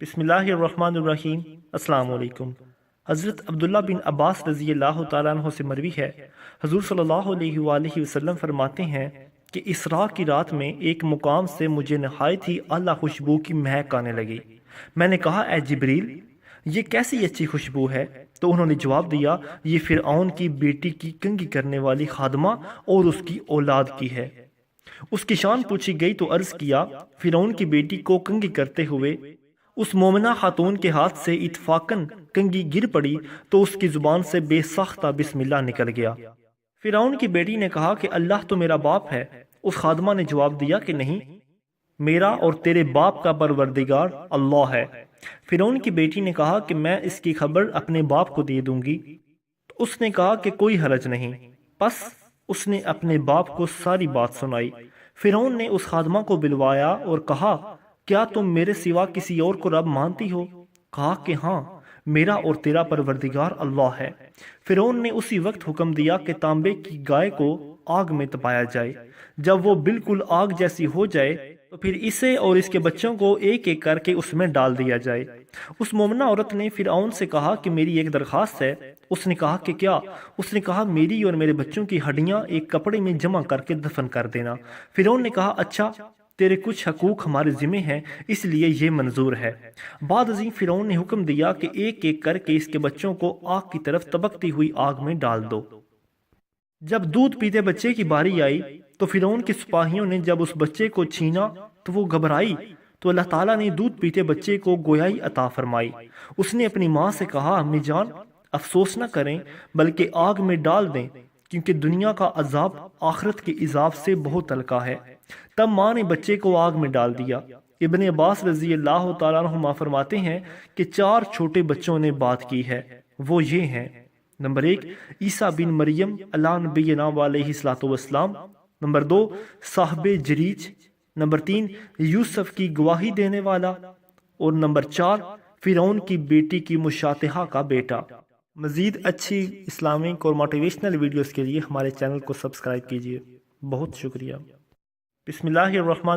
بسم اللہ الرحمن الرحیم۔ السلام علیکم۔ حضرت عبداللہ بن عباس رضی اللہ تعالیٰ عنہ سے مروی ہے، حضور صلی اللہ علیہ وآلہ وسلم فرماتے ہیں کہ اسراء کی رات میں ایک مقام سے مجھے نہایت ہی اعلیٰ خوشبو کی مہک آنے لگی۔ میں نے کہا، اے جبریل، یہ کیسی اچھی خوشبو ہے؟ تو انہوں نے جواب دیا، یہ فرعون کی بیٹی کی کنگھی کرنے والی خادمہ اور اس کی اولاد کی ہے۔ اس کی شان پوچھی گئی تو عرض کیا، فرعون کی بیٹی کو کنگھی کرتے ہوئے اس مومنہ خاتون کے ہاتھ سے اتفاقاً کنگھی گر پڑی تو اس کی زبان سے بے ساختہ بسم اللہ نکل گیا۔ فرعون کی بیٹی نے کہا کہ اللہ تو میرا باپ ہے۔ اس خادمہ نے جواب دیا کہ نہیں، میرا اور تیرے باپ کا پروردگار اللہ ہے۔ فرعون کی بیٹی نے کہا کہ میں اس کی خبر اپنے باپ کو دے دوں گی۔ تو اس نے کہا کہ کوئی حرج نہیں۔ پس اس نے اپنے باپ کو ساری بات سنائی۔ فرعون نے اس خادمہ کو بلوایا اور کہا، کیا تم میرے سوا کسی اور کو رب مانتی ہو؟ کہا کہ ہاں، میرا اور تیرا پروردگار اللہ ہے۔ فرعون نے اسی وقت حکم دیا کہ تانبے کی گائے کو آگ میں تپایا جائے۔ جب وہ بالکل آگ جیسی ہو جائے تو پھر اسے اور اس کے بچوں کو ایک ایک کر کے اس میں ڈال دیا جائے۔ اس مومنہ عورت نے فرعون سے کہا کہ میری ایک درخواست ہے۔ اس نے کہا کہ کیا؟ اس نے کہا، میری اور میرے بچوں کی ہڈیاں ایک کپڑے میں جمع کر کے دفن کر دینا۔ فرعون نے کہا، اچھا، تیرے کچھ حقوق ہمارے ذمہ ہیں، اس لیے یہ منظور ہے۔ بعد ازیں فرعون نے حکم دیا کہ ایک ایک کر کے اس کے بچوں کو آگ کی طرف تبکتی ہوئی آگ میں ڈال دو۔ جب دودھ پیتے بچے کی باری آئی تو فرعون کے سپاہیوں نے جب اس بچے کو چھینا تو وہ گھبرائی، تو اللہ تعالیٰ نے دودھ پیتے بچے کو گویائی عطا فرمائی۔ اس نے اپنی ماں سے کہا، امی جان، افسوس نہ کریں بلکہ آگ میں ڈال دیں، کیونکہ دنیا کا عذاب آخرت کے عذاب سے بہت ہلکا ہے۔ تب ماں نے بچے کو آگ میں ڈال دیا۔ ابن عباس رضی اللہ تعالیٰ عنہما فرماتے ہیں کہ 4 چھوٹے بچوں نے بات کی ہے، وہ یہ ہیں: نمبر 1، عیسیٰ بن مریم علی نبینا علیہ الصلوۃ والسلام۔ نمبر 2، صاحب جریج۔ نمبر 3، یوسف کی گواہی دینے والا۔ اور نمبر 4، فرعون کی بیٹی کی مشاتہہ کا بیٹا۔ مزید اچھی اسلامک اور موٹیویشنل ویڈیوز کے لیے ہمارے چینل کو سبسکرائب کیجیے۔ بہت شکریہ۔ بسم اللہ الرحمن